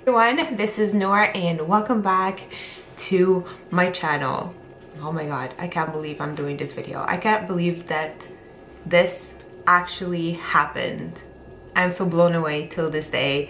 Everyone, this is Noor and welcome back to my channel. Oh my god, I can't believe I'm doing this video. I can't believe that this actually happened. I'm so blown away till this day.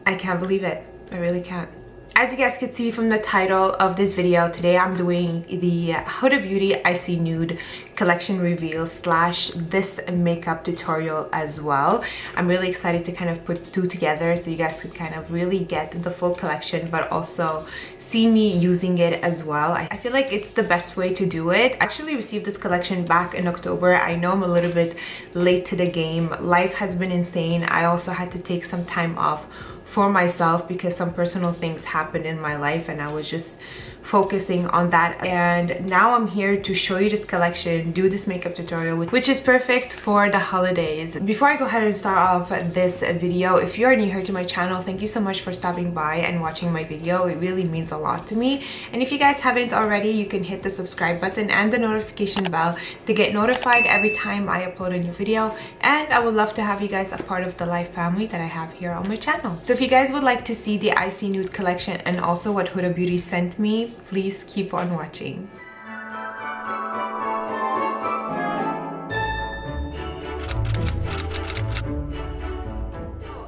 I can't believe it. I really can't. As you guys can see from the title of this video, today I'm doing the Huda Beauty Icy Nude collection reveal slash this makeup tutorial as well. I'm really excited to kind of put two together so you guys could kind of really get the full collection but also see me using it as well. I feel like it's the best way to do it. I actually received this collection back in October. I know I'm a little bit late to the game. Life has been insane. I also had to take some time off for myself because some personal things happened in my life and I was just focusing on that, and now I'm here to show you this collection, do this makeup tutorial, which is perfect for the holidays. Before I go ahead and start off this video, if you are new here to my channel, thank you so much for stopping by and watching my video. It really means a lot to me, and if you guys haven't already, you can hit the subscribe button and the notification bell to get notified every time I upload a new video, and I would love to have you guys a part of the life family that I have here on my channel. So if you guys would like to see the Icy Nude collection and also what Huda Beauty sent me, please keep on watching.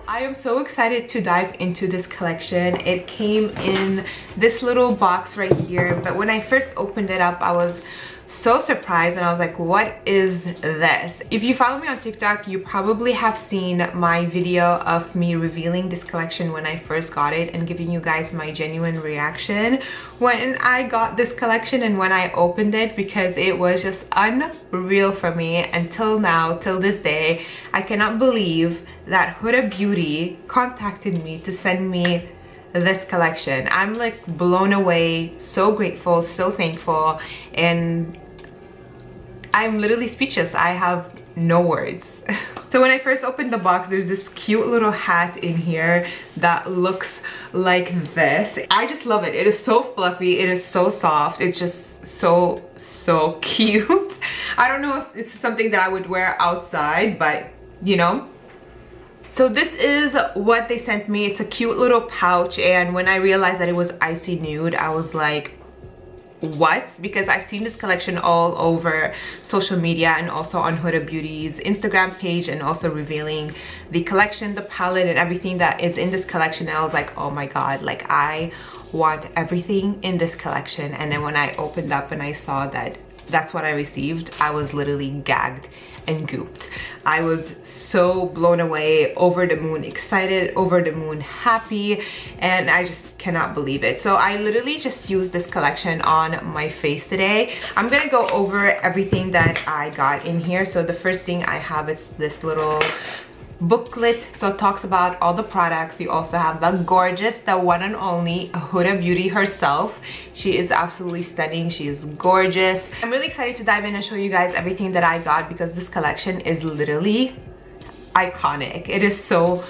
I am so excited to dive into this collection. It came in this little box right here, but when I first opened it up, I was so surprised and I was like, what is this? If you follow me on TikTok, you probably have seen my video of me revealing this collection when I first got it and giving you guys my genuine reaction when I got this collection and when I opened it, because it was just unreal for me. Until now, till this day, I cannot believe that Huda Beauty contacted me to send me this collection. I'm like blown away, so grateful, so thankful, and I'm literally speechless. I have no words. So when I first opened the box, there's this cute little hat in here that looks like this. I just love it. It is so fluffy, it is so soft, it's just so cute. I don't know if it's something that I would wear outside, but you know. So this is what they sent me. It's a cute little pouch, and when I realized that it was Icy Nude, I was like, what? Because I've seen this collection all over social media and also on Huda Beauty's Instagram page, and also revealing the collection, the palette, and everything that is in this collection. And I was like, oh my god, like I want everything in this collection. And then when I opened up and I saw that that's what I received, I was literally gagged and gooped. I was so blown away, over the moon excited, over the moon happy, and I just cannot believe it. So I literally just used this collection on my face today. I'm gonna go over everything that I got in here. So the first thing I have is this little booklet, so it talks about all the products. You also have the gorgeous, the one and only Huda Beauty herself. She is absolutely stunning. She is gorgeous. I'm really excited to dive in and show you guys everything that I got, because this collection is literally iconic. It is so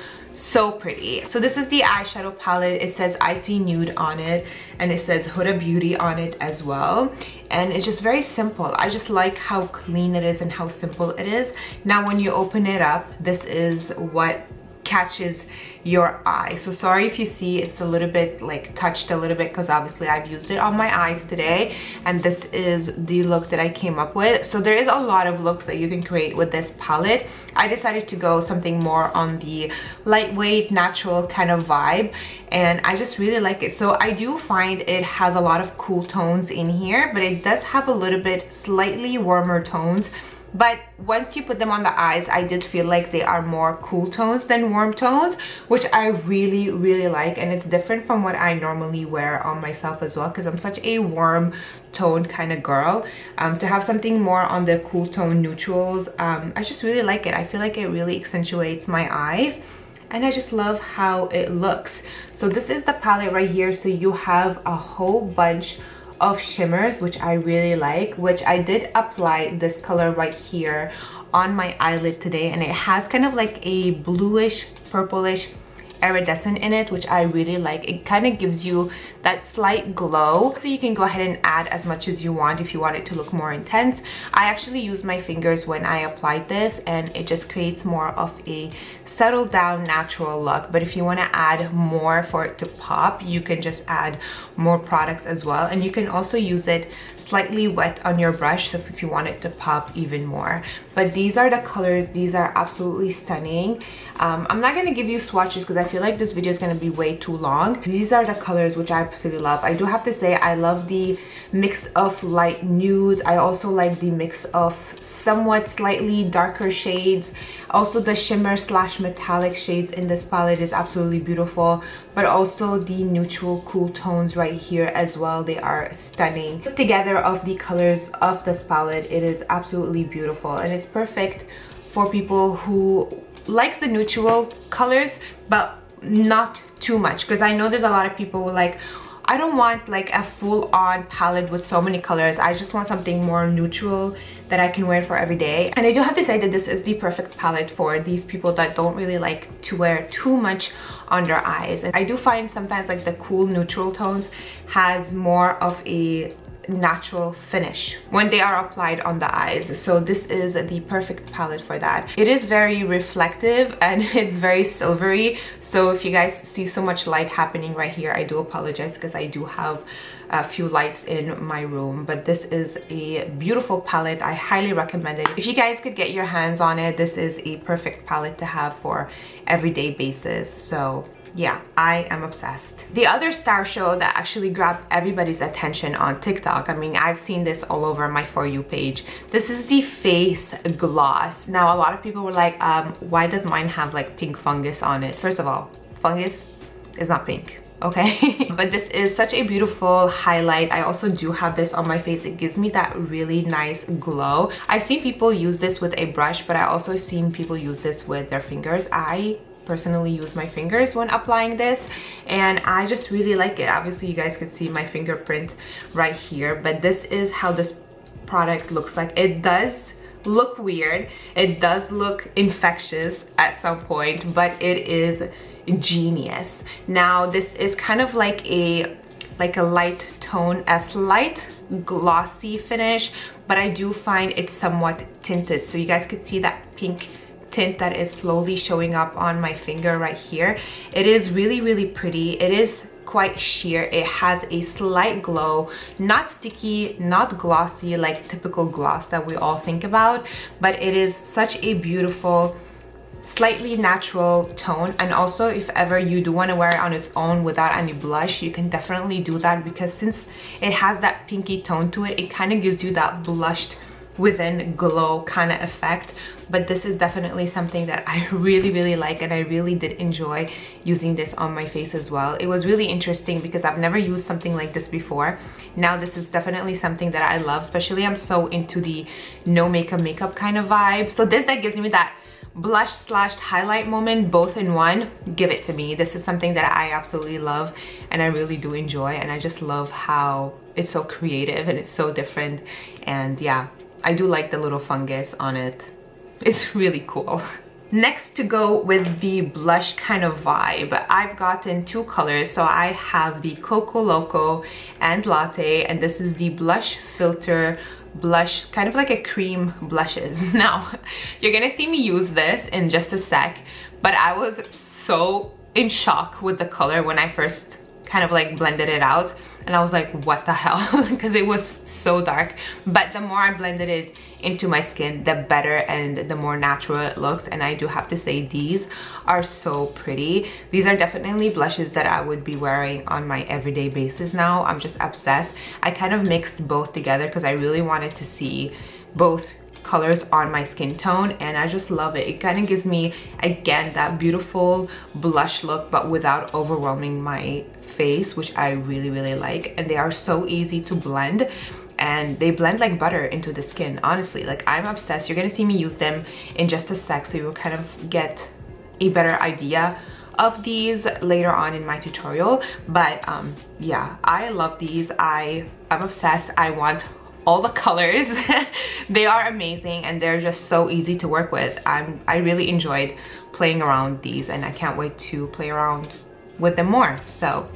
pretty. So this is the eyeshadow palette. It says Icy Nude on it, and it says Huda Beauty on it as well, and it's just very simple. I just like how clean it is and how simple it is. Now when you open it up, this is what catches your eye. So sorry if you see it's a little bit like touched a little bit, because obviously I've used it on my eyes today, and this is the look that I came up with. So there is a lot of looks that you can create with this palette. I decided to go something more on the lightweight, natural kind of vibe, and I just really like it. So I do find it has a lot of cool tones in here, but it does have a little bit slightly warmer tones. But once you put them on the eyes, I did feel like they are more cool tones than warm tones, which I really like, and it's different from what I normally wear on myself as well, because I'm such a warm tone kind of girl. To have something more on the cool tone neutrals, I just really like it. I feel like it really accentuates my eyes, and I just love how it looks. So this is the palette right here. So you have a whole bunch of shimmers, which I really like, which I did apply this color right here on my eyelid today, and it has kind of like a bluish, purplish iridescent in it, which I really like. It kind of gives you that slight glow, so you can go ahead and add as much as you want if you want it to look more intense. I actually used my fingers when I applied this, and it just creates more of a settled down natural look. But if you want to add more for it to pop, you can just add more products as well, and you can also use it slightly wet on your brush, so if you want it to pop even more. But these are the colors. These are absolutely stunning. I'm not going to give you swatches because I feel like this video is going to be way too long. These are the colors which I absolutely love. I do have to say I love the mix of light nudes. I also like the mix of somewhat slightly darker shades. Also the shimmer slash metallic shades in this palette is absolutely beautiful, but also the neutral cool tones right here as well. They are stunning. Put together of the colors of this palette, it is absolutely beautiful, and it's perfect for people who like the neutral colors but not too much, because I know there's a lot of people who like, I don't want like a full-on palette with so many colors. I just want something more neutral that I can wear for every day. And I do have to say that this is the perfect palette for these people that don't really like to wear too much on their eyes. And I do find sometimes like the cool neutral tones has more of a natural finish when they are applied on the eyes, so this is the perfect palette for that. It is very reflective and it's very silvery, so if you guys see so much light happening right here, I do apologize because I do have a few lights in my room. But this is a beautiful palette. I highly recommend it. If you guys could get your hands on it, this is a perfect palette to have for everyday basis. So yeah, I am obsessed. The other star show that actually grabbed everybody's attention on TikTok, I mean, I've seen this all over my For You page. This is the face gloss. Now, a lot of people were like, why does mine have like pink fungus on it? First of all, fungus is not pink, okay? But this is such a beautiful highlight. I also do have this on my face. It gives me that really nice glow. I've seen people use this with a brush, but I also seen people use this with their fingers. I personally use my fingers when applying this, and I just really like it. Obviously you guys could see my fingerprint right here, but this is how this product looks like. It does look weird, it does look infectious at some point, but it is genius. Now this is kind of like a light tone, a slight glossy finish, but I do find it's somewhat tinted, so you guys could see that pink tint that is slowly showing up on my finger right here. It is really pretty. It is quite sheer. It has a slight glow, not sticky, not glossy like typical gloss that we all think about, but it is such a beautiful, slightly natural tone. And also, if ever you do want to wear it on its own without any blush, you can definitely do that, because since it has that pinky tone to it, it kind of gives you that blushed within glow kind of effect. But this is definitely something that I really like, and I really did enjoy using this on my face as well. It was really interesting because I've never used something like this before. Now this is definitely something that I love, especially I'm so into the no makeup kind of vibe. So this that gives me that blush slash highlight moment both in one, give it to me. This is something that I absolutely love and I really do enjoy, and I just love how it's so creative and it's so different. And yeah, I do like the little fungus on it. It's really cool. Next, to go with the blush kind of vibe, I've gotten two colors. So I have the Coco Loco and Latte, and this is the blush filter blush, kind of like a cream blushes. Now, you're gonna see me use this in just a sec, but I was so in shock with the color when I first kind of like blended it out, and I was like, what the hell? Because it was so dark. But the more I blended it into my skin, the better and the more natural it looked. And I do have to say, these are so pretty. These are definitely blushes that I would be wearing on my everyday basis now. I'm just obsessed. I kind of mixed both together because I really wanted to see both colors on my skin tone, and I just love it. It kind of gives me, again, that beautiful blush look, but without overwhelming my face, which I really like. And they are so easy to blend, and they blend like butter into the skin. Honestly, like, I'm obsessed. You're gonna see me use them in just a sec, so you'll kind of get a better idea of these later on in my tutorial. But yeah, I love these. I'm obsessed. I want all the colors. They are amazing and they're just so easy to work with. I really enjoyed playing around with these and I can't wait to play around with them more. So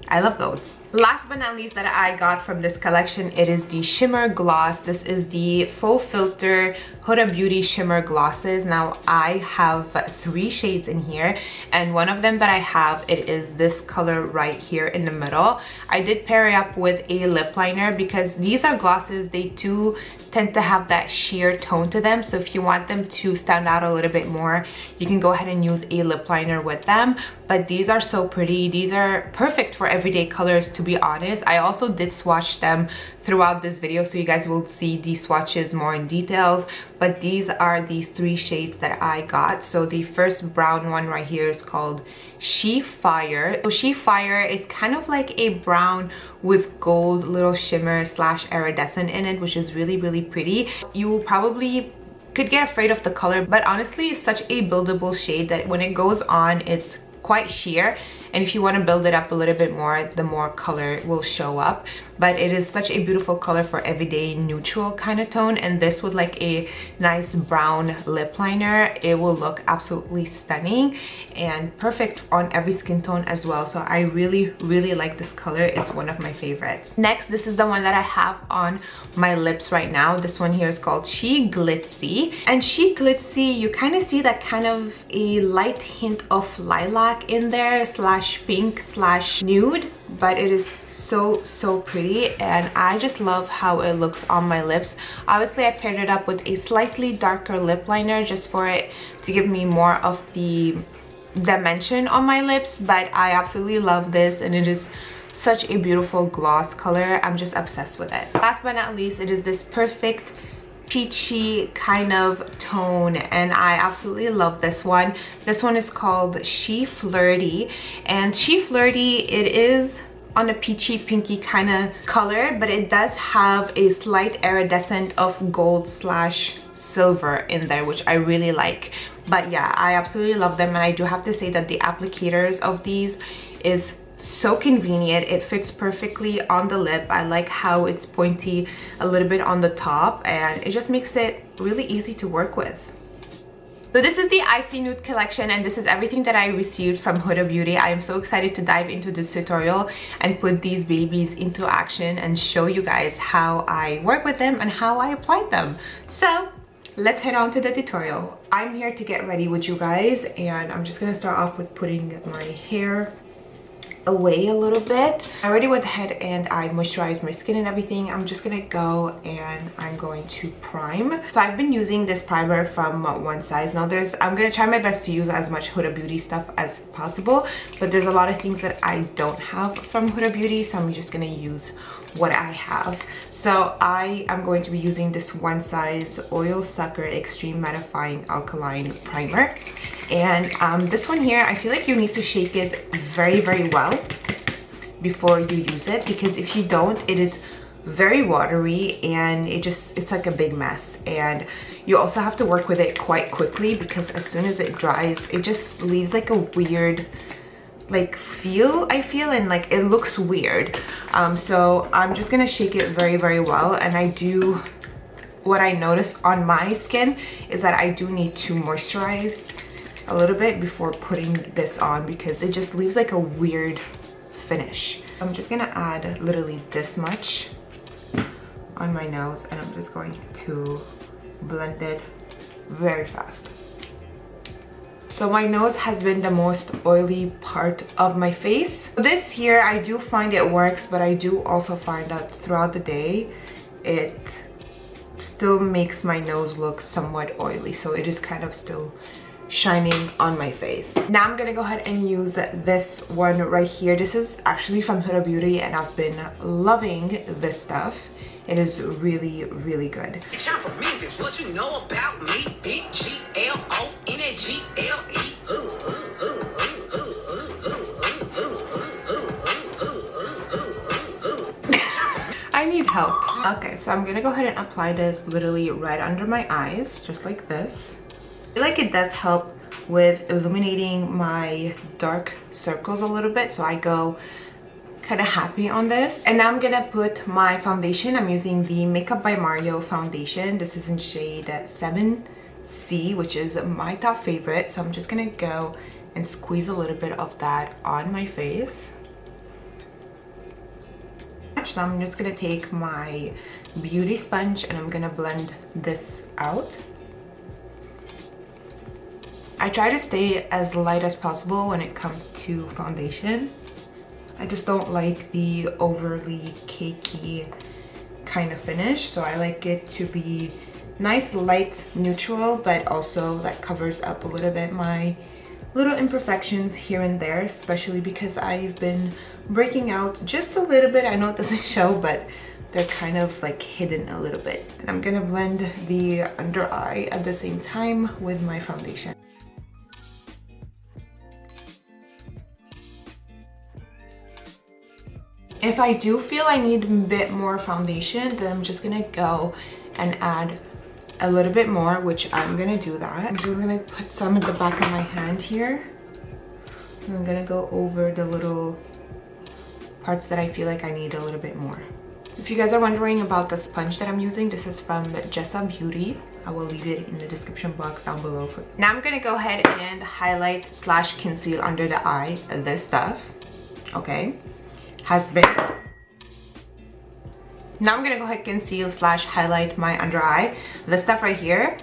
I love those. Last but not least that I got from this collection, it is the shimmer gloss. This is the Faux Filter Huda Beauty shimmer glosses. Now I have 3 shades in here, and one of them that I have, it is this color right here in the middle. I did pair it up with a lip liner because these are glosses, they do tend to have that sheer tone to them, so if you want them to stand out a little bit more, you can go ahead and use a lip liner with them. But these are so pretty. These are perfect for everyday colors, to be honest. I also did swatch them throughout this video, so you guys will see these swatches more in details, but these are the 3 shades that I got. So the first brown one right here is called She Fire. So She Fire is kind of like a brown with gold little shimmer slash iridescent in it, which is really pretty. You probably could get afraid of the color, but honestly it's such a buildable shade that when it goes on, it's quite sheer, and if you want to build it up a little bit more, the more color will show up. But it is such a beautiful color for everyday neutral kind of tone, and this with like a nice brown lip liner, it will look absolutely stunning and perfect on every skin tone as well. So I really like this color. It's one of my favorites. Next, this is the one that I have on my lips right now. This one here is called She Glitzy, and She Glitzy, you kind of see that kind of a light hint of lilac in there slash pink slash nude, but it is so pretty and I just love how it looks on my lips. Obviously I paired it up with a slightly darker lip liner just for it to give me more of the dimension on my lips, but I absolutely love this and it is such a beautiful gloss color. I'm just obsessed with it. Last but not least, it is this perfect peachy kind of tone and I absolutely love this one. This one is called She Flirty, and She Flirty, it is on a peachy pinky kind of color, but it does have a slight iridescent of gold slash silver in there, which I really like. But yeah, I absolutely love them, and I do have to say that the applicators of these is so convenient. It fits perfectly on the lip. I like how it's pointy a little bit on the top, and it just makes it really easy to work with. So this is the Icy Nude collection, and this is everything that I received from Huda Beauty. I am so excited to dive into this tutorial and put these babies into action and show you guys how I work with them and how I applied them. So let's head on to the tutorial. I'm here to get ready with you guys, and I'm just gonna start off with putting my hair away a little bit. I already went ahead and I moisturized my skin and everything. I'm just gonna go and I'm going to prime. So I've been using this primer from One Size. Now I'm gonna try my best to use as much Huda Beauty stuff as possible, but there's a lot of things that I don't have from Huda Beauty, so I'm just gonna use what I have. So I am going to be using this One Size Oil Sucker Extreme Mattifying Alkaline Primer. And this one here, I feel like you need to shake it very well before you use it, because if you don't, it is very watery and it's like a big mess. And you also have to work with it quite quickly, because as soon as it dries, it just leaves like a weird like I feel, and like it looks weird. So I'm just gonna shake it very well. And what I notice on my skin is that I do need to moisturize a little bit before putting this on, because it just leaves like a weird finish. I'm just gonna add literally this much on my nose, and I'm just going to blend it very fast. So my nose has been the most oily part of my face. This here, I do find it works, but I do also find that throughout the day it still makes my nose look somewhat oily, so it is kind of still shining on my face. Now I'm gonna go ahead and use this one right here. This is actually from Huda Beauty, and I've been loving this stuff. It is really good. What you know about me? I need help. Okay, so I'm gonna go ahead and apply this literally right under my eyes, just like this. I feel like it does help with illuminating my dark circles a little bit, so I go kind of happy on this. And now I'm gonna put my foundation. I'm using the Makeup by Mario foundation. This is in shade 7C, which is my top favorite. So I'm just gonna go and squeeze a little bit of that on my face. Now I'm just gonna take my beauty sponge and I'm gonna blend this out. I try to stay as light as possible when it comes to foundation. I just don't like the overly cakey kind of finish, so I like it to be nice, light, neutral, but also that covers up a little bit my little imperfections here and there, especially because I've been breaking out just a little bit. I know it doesn't show, but they're kind of like hidden a little bit. And I'm gonna blend the under eye at the same time with my foundation. If I do feel I need a bit more foundation, then I'm just gonna go and add a little bit more, which I'm gonna do that. I'm just gonna put some at the back of my hand here. And I'm gonna go over the little parts that I feel like I need a little bit more. If you guys are wondering about the sponge that I'm using, this is from Jessa Beauty. I will leave it in the description box down below. Now I'm gonna go ahead and highlight slash conceal under the eye this stuff. Okay, has been. Now I'm gonna go ahead and conceal slash highlight my under eye. This stuff right here,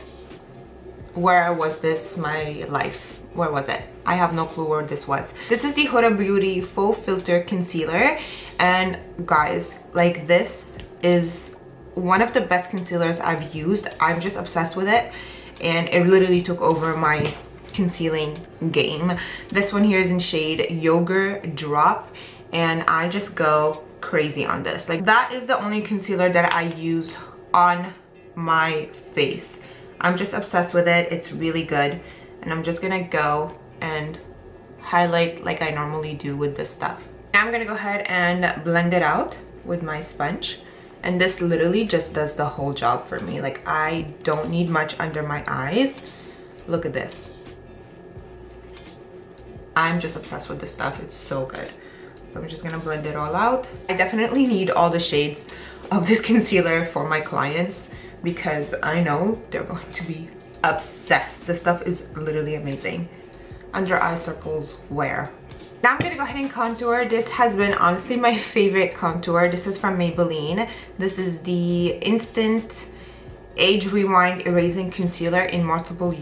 where was this my life? Where was it? I have no clue where this was. This is the Huda Beauty Faux Filter Concealer. And guys, like, this is one of the best concealers I've used. I'm just obsessed with it. And it literally took over my concealing game. This one here is in shade Yogurt Drop. And I just go crazy on this. Like, that is the only concealer that I use on my face. I'm just obsessed with it. It's really good. And I'm just gonna go and highlight like I normally do with this stuff. Now I'm gonna go ahead and blend it out with my sponge. And this literally just does the whole job for me. Like, I don't need much under my eyes. Look at this. I'm just obsessed with this stuff. It's so good. So I'm just gonna blend it all out. I definitely need all the shades of this concealer for my clients because I know they're going to be obsessed. This stuff is literally amazing. Under eye circles, where? Now I'm gonna go ahead and contour. This has been honestly my favorite contour. This is from Maybelline. This is the Instant Agewind Erasing Concealer in multiple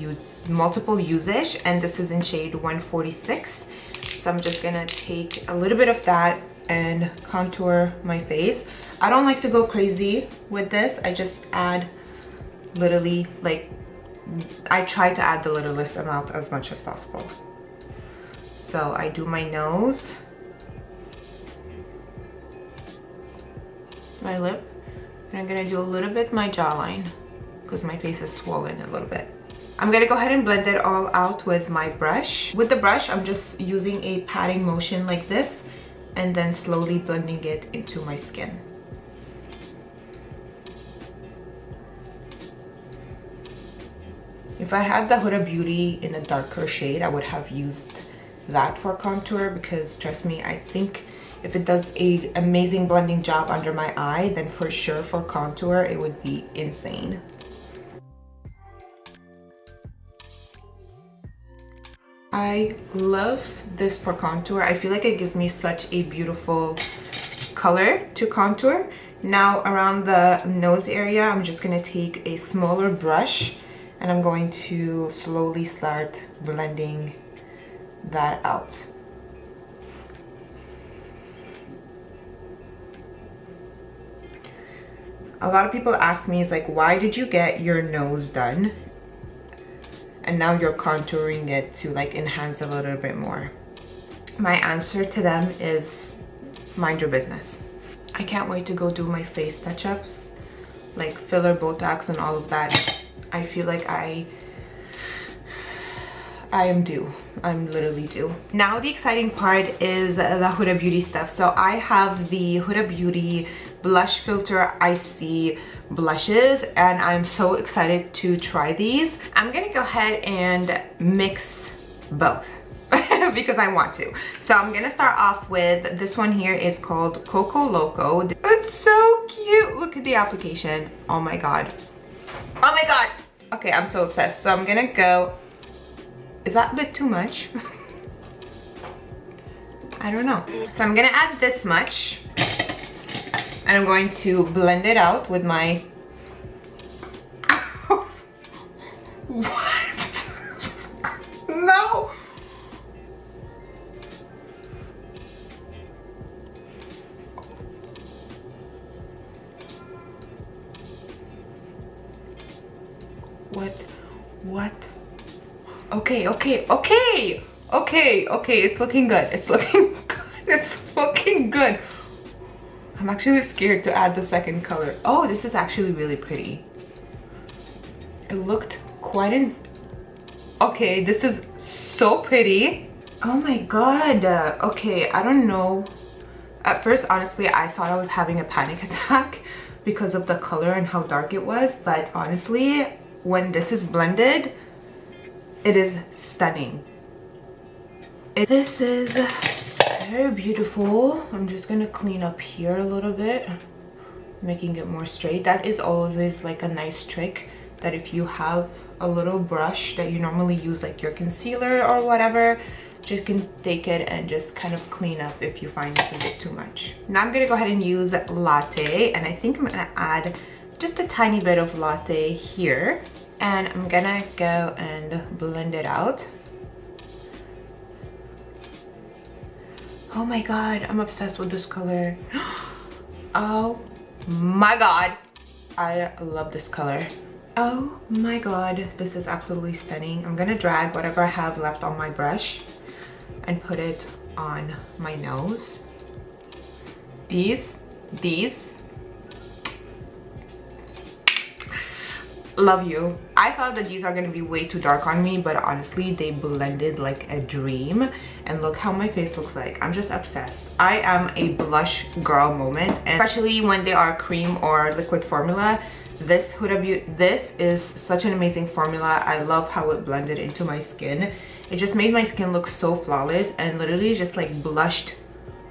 usage, and this is in shade 146. So I'm just gonna take a little bit of that and contour my face. I don't like to go crazy with this. I just add literally, like, I try to add the littlest amount as much as possible. So I do my nose, my lip, and I'm gonna do a little bit my jawline because my face is swollen a little bit. I'm gonna go ahead and blend it all out with my brush. With the brush, I'm just using a patting motion like this and then slowly blending it into my skin. If I had the Huda Beauty in a darker shade, I would have used that for contour because trust me, I think if it does an amazing blending job under my eye, then for sure for contour, it would be insane. I love this for contour. I feel like it gives me such a beautiful color to contour. Now around the nose area, I'm just gonna take a smaller brush and I'm going to slowly start blending that out. A lot of people ask me, it's like, why did you get your nose done and now you're contouring it to like enhance a little bit more? My answer to them is mind your business. I can't wait to go do my face touch-ups, like filler, Botox, and all of that. I feel like I am due. I'm literally due. Now the exciting part is the Huda Beauty stuff. So I have the Huda Beauty Blush Filter Icy blushes and I'm so excited to try these. I'm gonna go ahead and mix both. because I want to. So I'm gonna start off with this one here. Is called Coco Loco. It's so cute. Look at the application. Oh my god. Oh my god. Okay, I'm so obsessed. So I'm gonna go. Is that a bit too much? I don't know. So I'm gonna add this much. And I'm going to blend it out with my... What? No! What? Okay, it's looking good. It's looking good. It's looking good. I'm actually scared to add the second color. Oh, this is actually really pretty. It looked quite in... Okay, this is so pretty. Oh my god. Okay, I don't know. At first, honestly, I thought I was having a panic attack because of the color and how dark it was. But honestly, when this is blended, it is stunning. This is so beautiful. I'm just gonna clean up here a little bit, making it more straight. That is always like a nice trick, that if you have a little brush that you normally use like your concealer or whatever, just can take it and just kind of clean up if you find it's a bit too much. Now I'm gonna go ahead and use Latte, and I think I'm gonna add just a tiny bit of Latte here, and I'm gonna go and blend it out. Oh my god, I'm obsessed with this color. Oh my god, I love this color. Oh my god, this is absolutely stunning. I'm gonna drag whatever I have left on my brush and put it on my nose. These love you. I thought that these are going to be way too dark on me, but honestly they blended like a dream. And look how my face looks like. I'm just obsessed. I am a blush girl moment, and especially when they are cream or liquid formula. This Huda Beauty, this is such an amazing formula. I love how it blended into my skin. It just made my skin look so flawless and literally just like blushed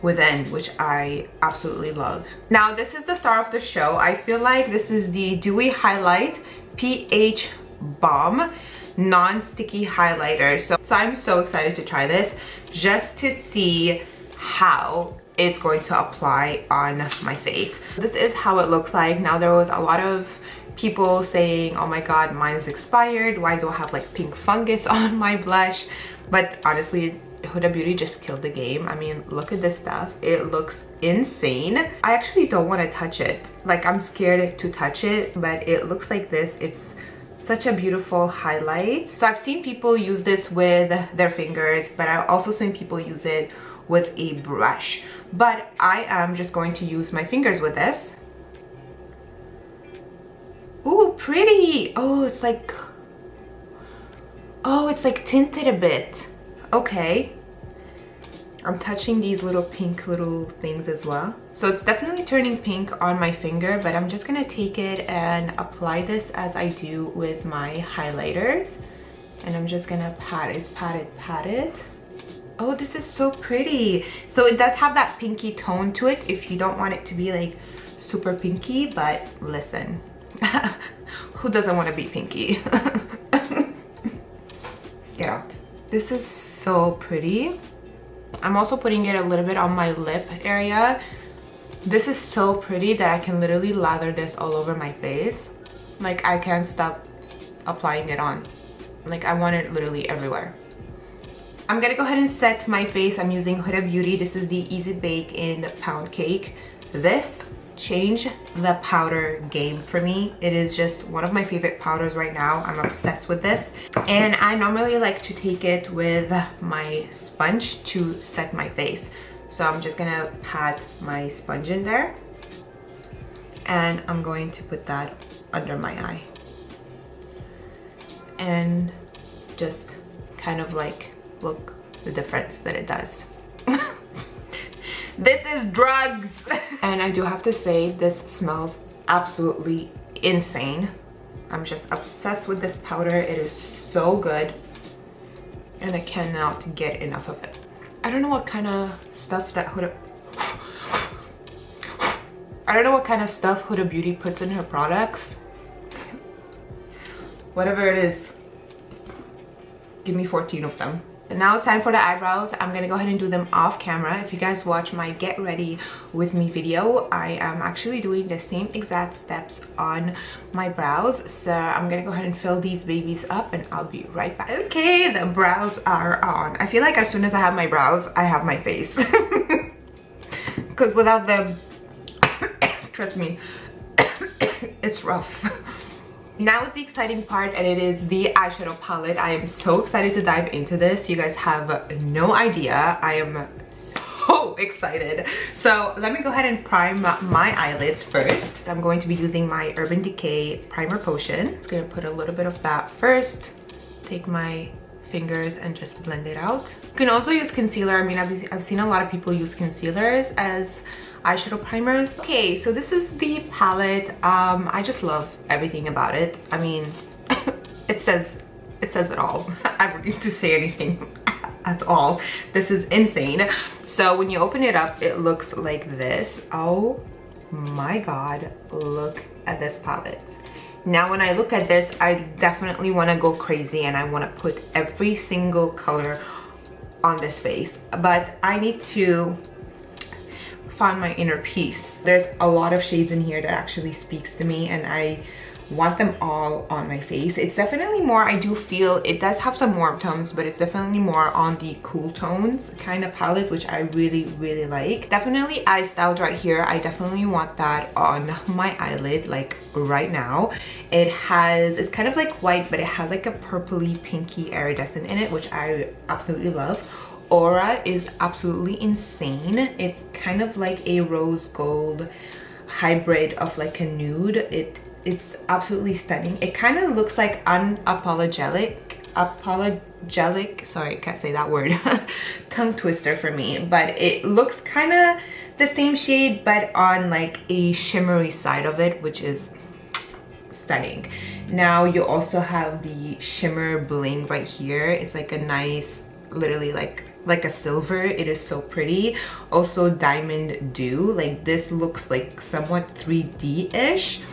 within, which I absolutely love. Now this is the star of the show. I feel like this is the Dewy Highlight pH Balm non-sticky highlighter. So I'm so excited to try this just to see how it's going to apply on my face. This is how it looks like. Now there was a lot of people saying, oh my god, mine's expired, why do I have like pink fungus on my blush? But honestly, Huda Beauty just killed the game. I mean, look at this stuff. It looks insane. I actually don't want to touch it. Like, I'm scared to touch it, but it looks like this. It's such a beautiful highlight. So I've seen people use this with their fingers, but I've also seen people use it with a brush. But I am just going to use my fingers with this. Ooh, pretty. Oh, it's like tinted a bit. Okay, I'm touching these little pink little things as well. So it's definitely turning pink on my finger, but I'm just gonna take it and apply this as I do with my highlighters. And I'm just gonna pat it. Oh, this is so pretty. So it does have that pinky tone to it if you don't want it to be like super pinky, but listen, who doesn't want to be pinky? Get out. This is so pretty. I'm also putting it a little bit on my lip area. This is so pretty that I can literally lather this all over my face. Like, I can't stop applying it on. Like, I want it literally everywhere. I'm gonna go ahead and set my face. I'm using Huda Beauty. This is the Easy Bake in Pound Cake. This changed the powder game for me. It is just one of my favorite powders right now. I'm obsessed with this, and I normally like to take it with my sponge to set my face. So I'm just gonna pat my sponge in there, and I'm going to put that under my eye and just kind of like look the difference that it does. This is drugs. And I do have to say, this smells absolutely insane. I'm just obsessed with this powder. It is so good. and I cannot get enough of it. I don't know what kind of stuff that Huda Beauty puts in her products. Whatever it is, give me 14 of them. And now it's time for the eyebrows. I'm gonna go ahead and do them off camera. If you guys watch my get ready with me video, I am actually doing the same exact steps on my brows. So I'm gonna go ahead and fill these babies up and I'll be right back. Okay, the brows are on. I feel like as soon as I have my brows, I have my face. Because without them, trust me, it's rough. Now is the exciting part, and it is the eyeshadow palette. I am so excited to dive into this. You guys have no idea. I am so excited. So let me go ahead and prime my eyelids first. I'm going to be using my Urban Decay primer potion. I'm just gonna put a little bit of that first. Take my fingers and just blend it out. You can also use concealer. I mean, I've seen a lot of people use concealers as eyeshadow primers. Okay, so this is the palette. I just love everything about it. I mean, it says it all. I don't need to say anything at all. This is insane. So when you open it up, it looks like this. Oh my god, look at this palette. Now when I look at this, I definitely want to go crazy and I want to put every single color on this face, but I need to find my inner peace. There's a lot of shades in here that actually speaks to me, and I want them all on my face. It's definitely more, I do feel it does have some warm tones, but it's definitely more on the cool tones kind of palette, which I really like. Definitely eye styled right here. I definitely want that on my eyelid like right now. It's kind of like white, but it has like a purpley pinky iridescent in it, which I absolutely love. Aura is absolutely insane. It's kind of like a rose gold hybrid of like a nude. It's absolutely stunning. It kind of looks like unapologetic, sorry, I can't say that word. Tongue twister for me, but it looks kind of the same shade but on like a shimmery side of it, which is stunning. Now you also have the shimmer bling right here. It's like a nice, literally like a silver. It is so pretty. Also diamond dew. Like this looks like somewhat 3D-ish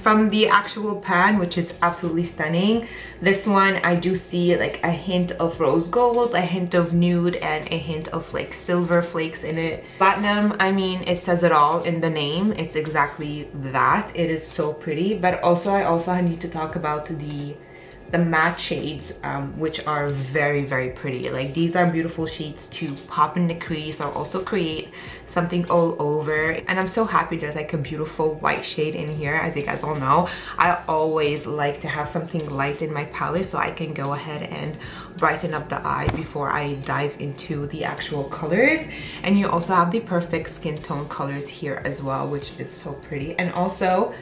from the actual pan, which is absolutely stunning. This one I do see like a hint of rose gold, a hint of nude, and a hint of like silver flakes in it. Platinum, I mean, it says it all in the name. It's exactly that. It is so pretty. But also I need to talk about the matte shades, which are very pretty. Like these are beautiful shades to pop in the crease or also create something all over. And I'm so happy there's like a beautiful white shade in here. As you guys all know, I always like to have something light in my palette so I can go ahead and brighten up the eye before I dive into the actual colors. And you also have the perfect skin tone colors here as well, which is so pretty. And also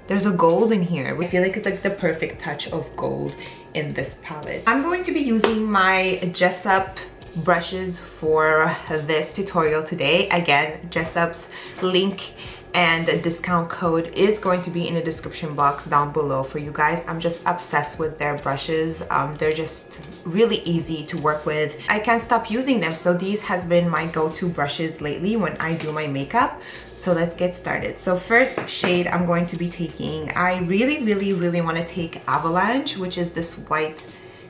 there's a gold in here. I feel like it's like the perfect touch of gold in this palette. I'm going to be using my Jessup brushes for this tutorial today. Again, Jessup's link and discount code is going to be in the description box down below for you guys. I'm just obsessed with their brushes. They're just really easy to work with. I can't stop using them, so these has been my go-to brushes lately when I do my makeup. So let's get started. So first shade I'm going to be taking, I really want to take Avalanche, which is this white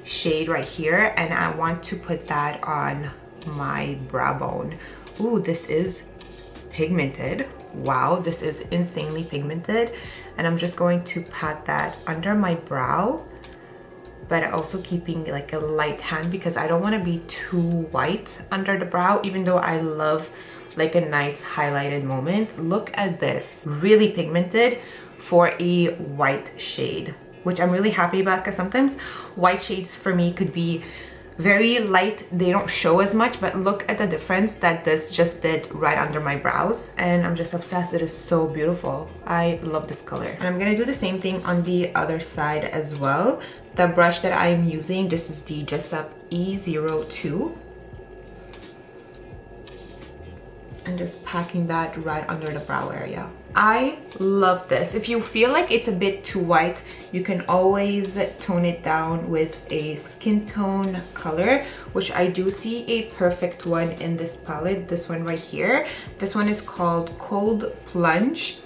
shade right here, and I want to put that on my brow bone. Ooh, this is pigmented. Wow, this is insanely pigmented. And I'm just going to pat that under my brow, but also keeping like a light hand because I don't want to be too white under the brow, even though I love like a nice highlighted moment. Look at this, really pigmented for a white shade, which I'm really happy about because sometimes white shades for me could be very light, they don't show as much, but look at the difference that this just did right under my brows, and I'm just obsessed. It is so beautiful. I love this color. And I'm gonna do the same thing on the other side as well. The brush that I'm using, this is the Jessup E02. and just packing that right under the brow area. I love this. If you feel like it's a bit too white, you can always tone it down with a skin tone color, which I do see a perfect one in this palette, this one right here. This one is called Cold Plunge,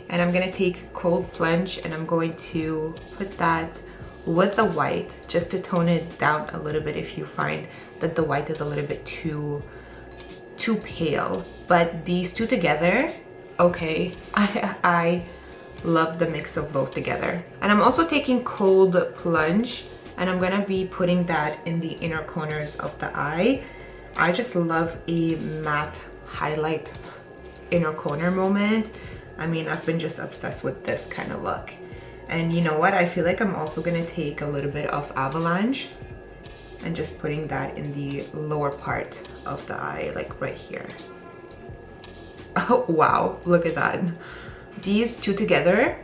and I'm gonna take Cold Plunge and I'm going to put that with the white just to tone it down a little bit if you find that the white is a little bit too pale. But these two together, okay, I love the mix of both together. And I'm also taking Cold Plunge and I'm gonna be putting that in the inner corners of the eye. I just love a matte highlight inner corner moment. I mean, I've been just obsessed with this kind of look. And you know what, I feel like I'm also gonna take a little bit of Avalanche and just putting that in the lower part of the eye, like right here. Oh wow, look at that. These two together,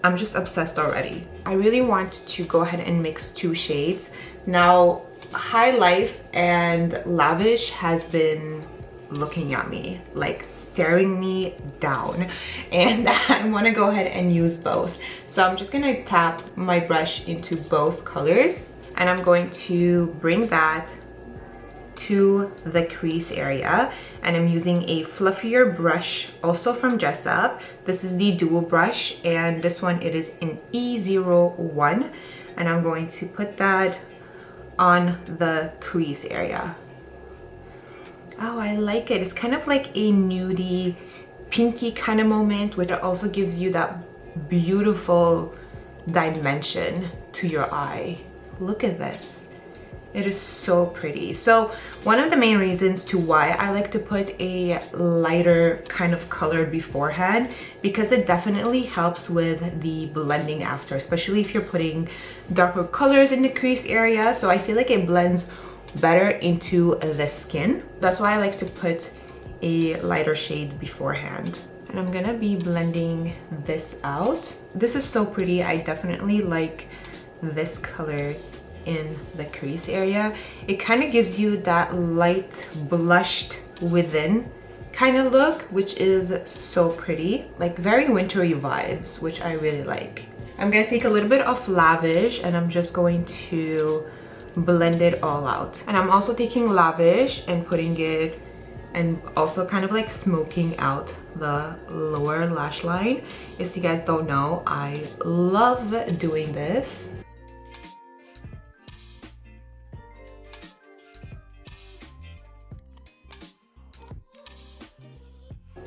I'm just obsessed already. I really want to go ahead and mix two shades. Now, High Life and Lavish has been looking at me, like staring me down, and I want to go ahead and use both. So I'm just gonna tap my brush into both colors and I'm going to bring that to the crease area, and I'm using a fluffier brush also from Jessup. This is the dual brush, and this one, it is in E01, and I'm going to put that on the crease area. Oh, I like it. It's kind of like a nudie, pinky kind of moment, which also gives you that beautiful dimension to your eye. Look at this. It is so pretty. So one of the main reasons to why I like to put a lighter kind of color beforehand, because it definitely helps with the blending after, especially if you're putting darker colors in the crease area. So I feel like it blends better into the skin. That's why I like to put a lighter shade beforehand. And I'm gonna be blending this out. This is so pretty. I definitely like this color in the crease area. It kind of gives you that light blushed within kind of look, which is so pretty, like very wintry vibes, which I really like. I'm gonna take a little bit of Lavish and I'm just going to blend it all out. And I'm also taking Lavish and putting it and also kind of like smoking out the lower lash line. If you guys don't know, I love doing this.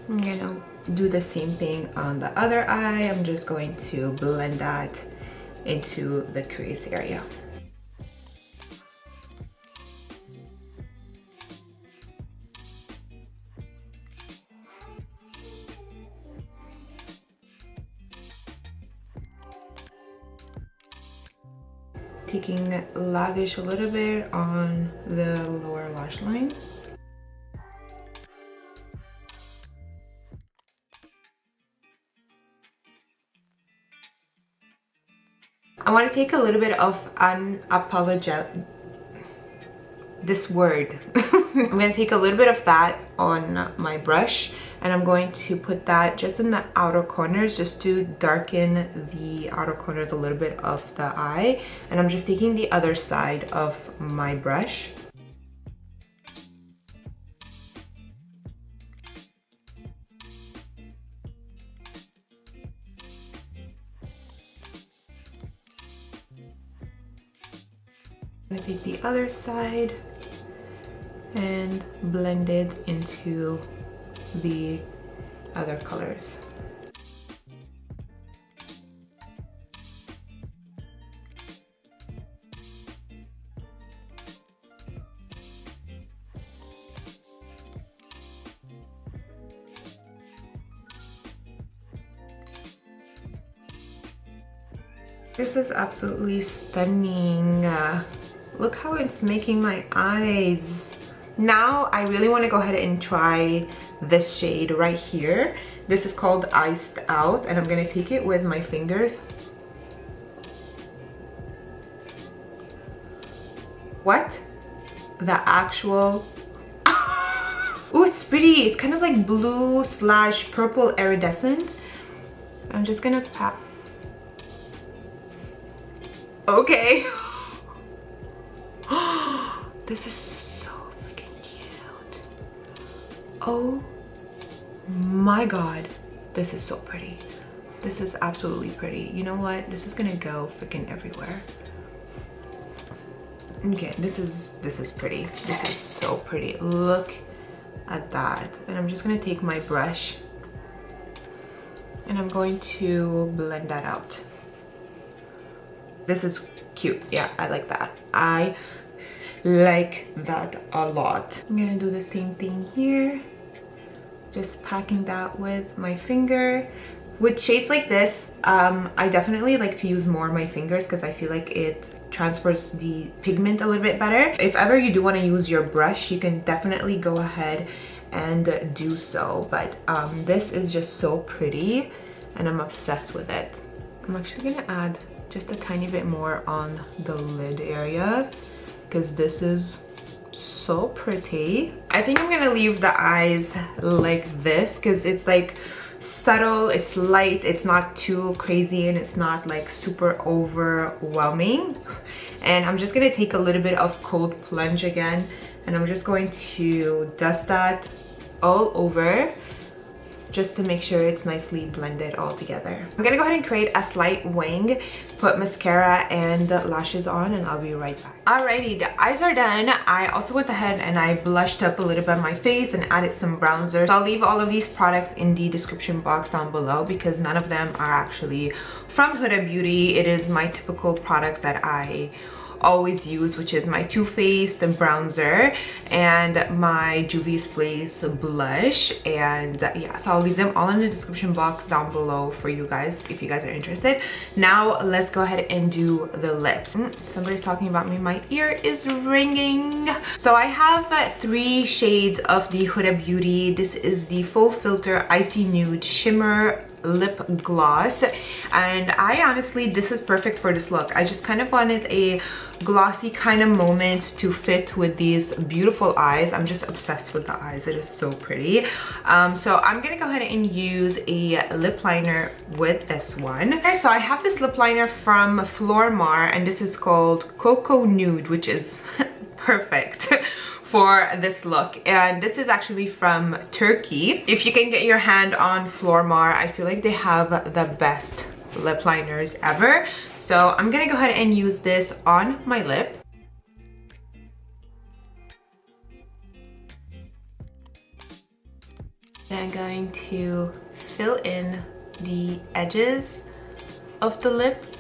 I'm gonna do the same thing on the other eye. I'm just going to blend that into the crease area. Taking Lavish a little bit on the lower lash line. I want to take a little bit of unapologetic, this word. I'm going to take a little bit of that on my brush and I'm going to put that just in the outer corners just to darken the outer corners a little bit of the eye. And I'm just taking the other side of my brush. I'm gonna take the other side and blend it into the other colors. This is absolutely stunning. Look how it's making my eyes. Now I really want to go ahead and try this shade right here. This is called Iced Out and I'm going to take it with my fingers. What? The actual Oh, it's pretty. It's kind of like blue slash purple iridescent. I'm just gonna pat. Okay. This is so freaking cute. Oh my god. This is so pretty. This is absolutely pretty. You know what? This is gonna go freaking everywhere. Okay, this is pretty. This is so pretty. Look at that. And I'm just gonna take my brush and I'm going to blend that out. This is cute. Yeah, I like that. I like that a lot. I'm gonna do the same thing here. Just packing that with my finger. With shades like this, I definitely like to use more of my fingers because I feel like it transfers the pigment a little bit better. If ever you do want to use your brush, you can definitely go ahead and do so. But this is just so pretty and I'm obsessed with it. I'm actually gonna add just a tiny bit more on the lid area because this is so pretty. I think I'm gonna leave the eyes like this because it's like subtle, it's light, it's not too crazy, and it's not like super overwhelming. And I'm just gonna take a little bit of cold plunge again, and I'm just going to dust that all over just to make sure it's nicely blended all together. I'm gonna go ahead and create a slight wing, put mascara and lashes on, and I'll be right back. Alrighty, the eyes are done. I also went ahead and I blushed up a little bit on my face and added some bronzer. So I'll leave all of these products in the description box down below because none of them are actually from Huda Beauty. It is my typical products that I always use, which is my Too Faced bronzer and my Juvia Place blush. And yeah, so I'll leave them all in the description box down below for you guys if you guys are interested. Now let's go ahead and do the lips. Somebody's talking about me. My ear is ringing. So I have 3 shades of the Huda Beauty. This is the Faux Filter Icy Nude Shimmer lip gloss, and I honestly, this is perfect for this look. I just kind of wanted a glossy kind of moment to fit with these beautiful eyes. I'm just obsessed with the eyes. It is so pretty. So I'm gonna go ahead and use a lip liner with this one. Okay, so I have this lip liner from Flormar, and this is called Cocoa Nude, which is perfect for this look. And this is actually from Turkey. If you can get your hand on Flormar, I feel like they have the best lip liners ever. So I'm gonna go ahead and use this on my lip. And I'm going to fill in the edges of the lips.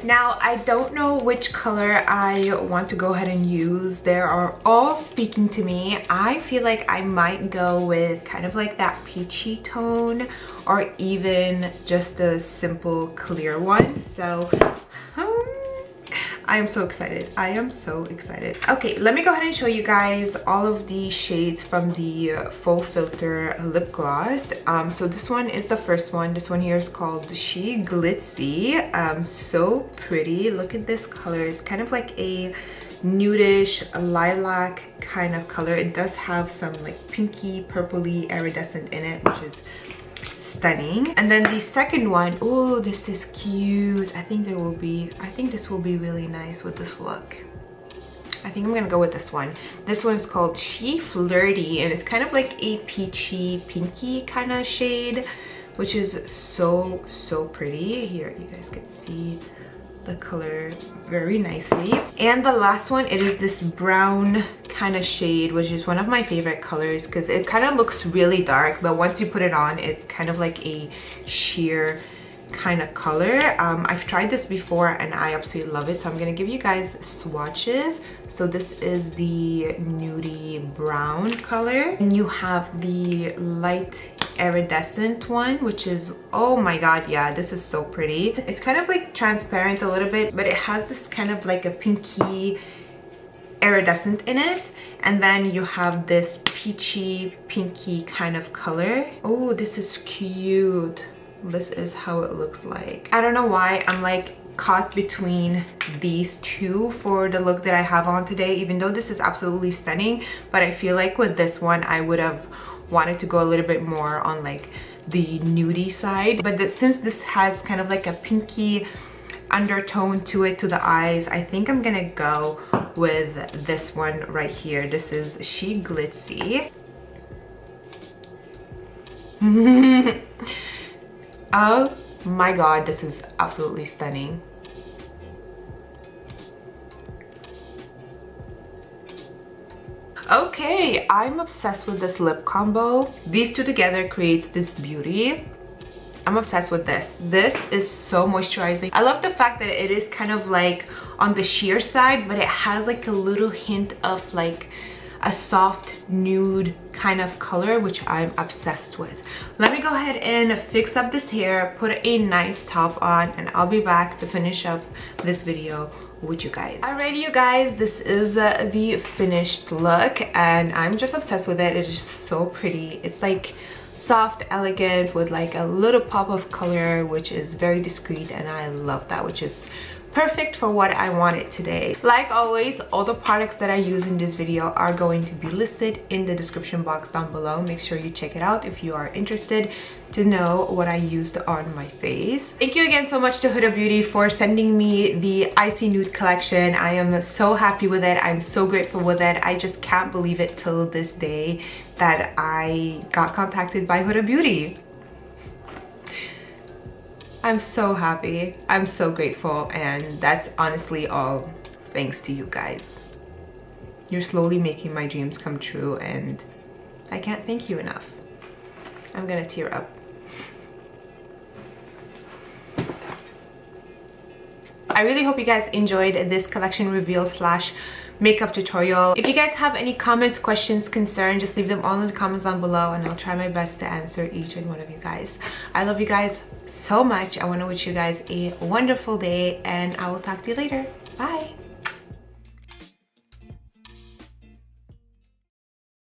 Now, I don't know which color I want to go ahead and use. They are all speaking to me. I feel like I might go with kind of like that peachy tone, or even just a simple clear one. So I am so excited. I am so excited. Okay, let me go ahead and show you guys all of the shades from the Faux Filter lip gloss. So this one is the first one. This one here is called She Glitzy. So pretty. Look at this color. It's kind of like a nudish lilac kind of color. It does have some like pinky purpley iridescent in it, which is stunning. And then the second one, oh, this is cute. I think this will be really nice with this look. I think I'm gonna go with this one. This one is called She Flirty, and it's kind of like a peachy pinky kind of shade, which is so pretty. Here, you guys can see the color very nicely. And the last one, it is this brown kind of shade, which is one of my favorite colors because it kind of looks really dark, but once you put it on, it's kind of like a sheer kind of color. I've tried this before and I absolutely love it, so I'm gonna give you guys swatches. So this is the nudie brown color, and you have the light iridescent one, which is, oh my god, yeah, this is so pretty. It's kind of like transparent a little bit, but it has this kind of like a pinky iridescent in it. And then you have this peachy pinky kind of color. Oh, this is cute. This is how it looks like. I don't know why I'm like caught between these two for the look that I have on today, even though this is absolutely stunning. But I feel like with this one I would have wanted to go a little bit more on like the nudie side, but since this has kind of like a pinky undertone to it, to the eyes, I think I'm gonna go with this one right here. This is She Glitzy. Oh my god, this is absolutely stunning. Okay, I'm obsessed with this lip combo. These two together creates this beauty. I'm obsessed with this. This is so moisturizing. I love the fact that it is kind of like on the sheer side, but it has like a little hint of like a soft nude kind of color, which I'm obsessed with. Let me go ahead and fix up this hair, put a nice top on, and I'll be back to finish up this video with you guys. Alrighty, you guys, this is the finished look, and I'm just obsessed with it. It is so pretty. It's like soft, elegant, with like a little pop of color, which is very discreet, and I love that, which is perfect for what I wanted today. Like always, all the products that I use in this video are going to be listed in the description box down below. Make sure you check it out if you are interested to know what I used on my face. Thank you again so much to Huda Beauty for sending me the Icy Nude collection. I am so happy with it. I'm so grateful with it. I just can't believe it till this day that I got contacted by Huda Beauty. I'm so happy. I'm so grateful, and that's honestly all thanks to you guys. You're slowly making my dreams come true, and I can't thank you enough. I'm gonna tear up. I really hope you guys enjoyed this collection reveal slash makeup tutorial. If you guys have any comments, questions, concerns, just leave them all in the comments down below, and I'll try my best to answer each and one of you guys. I love you guys so much. I want to wish you guys a wonderful day, and I will talk to you later. Bye.